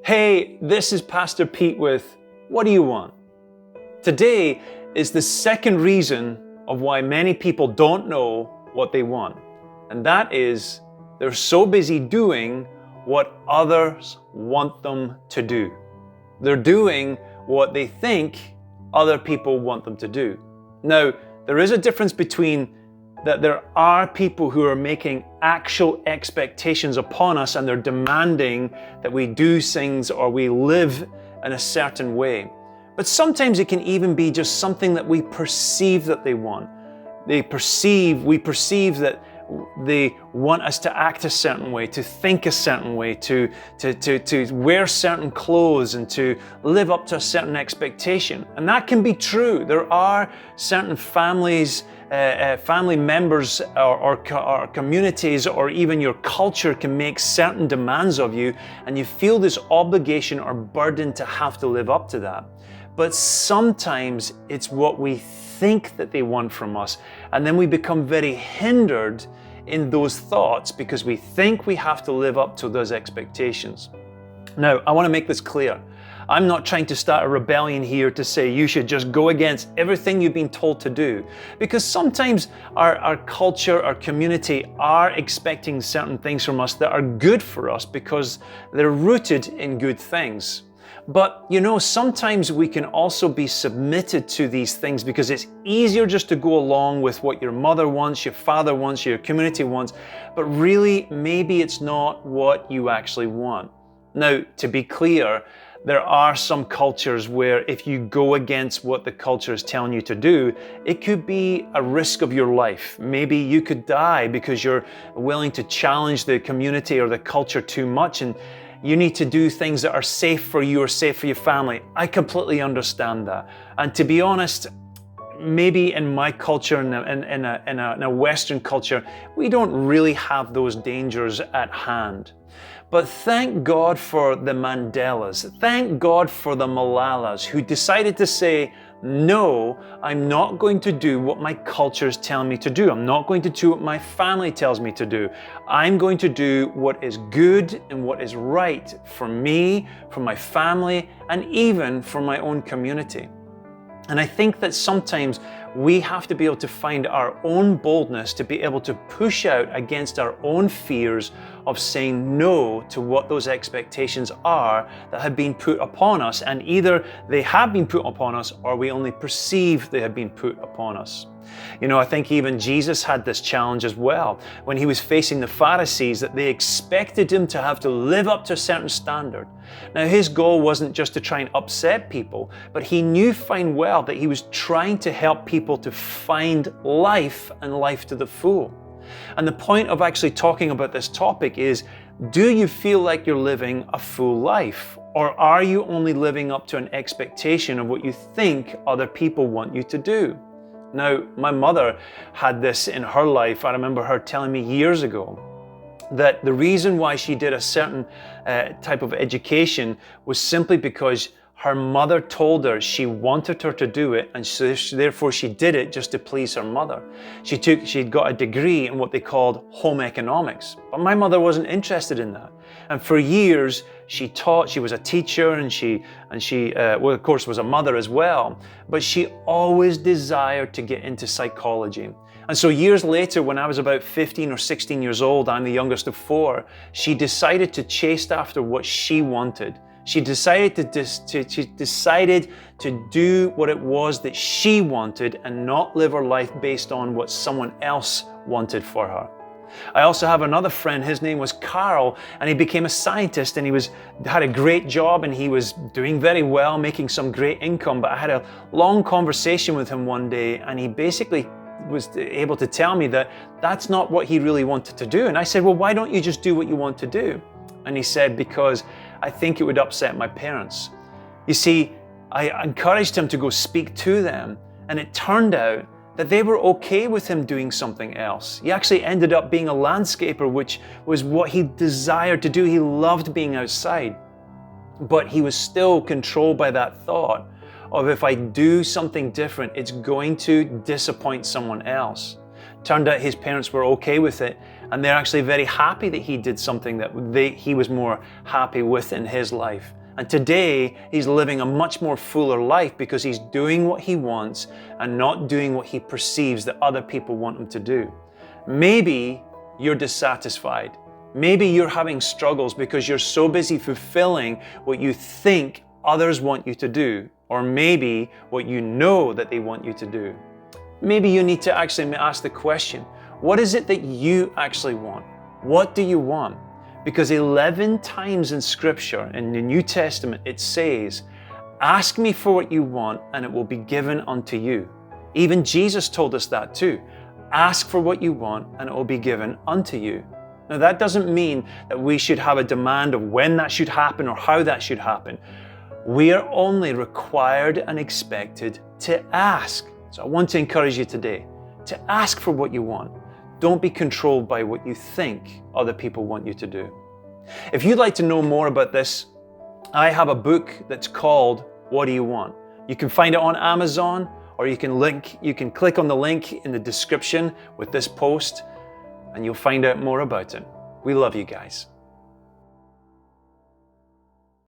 Hey, this is Pastor Pete with What Do You Want? Today is the second reason of why many people don't know what they want. And that is they're so busy doing what others want them to do. They're doing what they think other people want them to do. Now, there is a difference between that there are people who are making actual expectations upon us and they're demanding that we do things or we live in a certain way. But sometimes it can even be just something that we perceive that they want. We perceive that they want us to act a certain way, to think a certain way, to wear certain clothes and to live up to a certain expectation. And that can be true. There are certain families, family members or communities or even your culture can make certain demands of you and you feel this obligation or burden to have to live up to that. But sometimes it's what we think that they want from us, and then we become very hindered in those thoughts because we think we have to live up to those expectations. Now, I want to make this clear. I'm not trying to start a rebellion here to say you should just go against everything you've been told to do, because sometimes our culture, our community are expecting certain things from us that are good for us because they're rooted in good things. But you know, sometimes we can also be submitted to these things because it's easier just to go along with what your mother wants, your father wants, your community wants, but really maybe it's not what you actually want. Now, to be clear, there are some cultures where if you go against what the culture is telling you to do, it could be a risk of your life. Maybe you could die because you're willing to challenge the community or the culture too much, and you need to do things that are safe for you or safe for your family. I completely understand that. And to be honest, maybe in my culture, in a Western culture, we don't really have those dangers at hand. But thank God for the Mandelas. Thank God for the Malalas who decided to say, no, I'm not going to do what my culture is telling me to do. I'm not going to do what my family tells me to do. I'm going to do what is good and what is right for me, for my family, and even for my own community. And I think that sometimes we have to be able to find our own boldness to be able to push out against our own fears of saying no to what those expectations are that have been put upon us. And either they have been put upon us or we only perceive they have been put upon us. You know, I think even Jesus had this challenge as well when he was facing the Pharisees, that they expected him to have to live up to a certain standard. Now, his goal wasn't just to try and upset people, but he knew fine well that he was trying to help people to find life and life to the full. And the point of actually talking about this topic is, do you feel like you're living a full life? Or are you only living up to an expectation of what you think other people want you to do? Now, my mother had this in her life. I remember her telling me years ago that the reason why she did a certain type of education was simply because her mother told her she wanted her to do it, and so therefore she did it just to please her mother. She'd got a degree in what they called home economics, but my mother wasn't interested in that. And for years she taught. She was a teacher, and she well, of course, was a mother as well. But she always desired to get into psychology. And so years later, when I was about 15 or 16 years old, I'm the youngest of four, she decided to chase after what she wanted. She decided to do what it was that she wanted and not live her life based on what someone else wanted for her. I also have another friend. His name was Carl, and he became a scientist, and he had a great job, and he was doing very well, making some great income. But I had a long conversation with him one day, and he basically was able to tell me that that's not what he really wanted to do. And I said, well, why don't you just do what you want to do? And he said, because I think it would upset my parents. You see, I encouraged him to go speak to them, and it turned out that they were okay with him doing something else. He actually ended up being a landscaper, which was what he desired to do. He loved being outside, but he was still controlled by that thought of, if I do something different, it's going to disappoint someone else. Turned out his parents were okay with it, and they're actually very happy that he did something that he was more happy with in his life. And today, he's living a much more fuller life because he's doing what he wants and not doing what he perceives that other people want him to do. Maybe you're dissatisfied. Maybe you're having struggles because you're so busy fulfilling what you think others want you to do, or maybe what you know that they want you to do. Maybe you need to actually ask the question, what is it that you actually want? What do you want? Because 11 times in Scripture, in the New Testament, it says, ask me for what you want and it will be given unto you. Even Jesus told us that too. Ask for what you want and it will be given unto you. Now that doesn't mean that we should have a demand of when that should happen or how that should happen. We are only required and expected to ask. So I want to encourage you today to ask for what you want. Don't be controlled by what you think other people want you to do. If you'd like to know more about this, I have a book that's called What Do You Want? You can find it on Amazon, or you can click on the link in the description with this post and you'll find out more about it. We love you guys.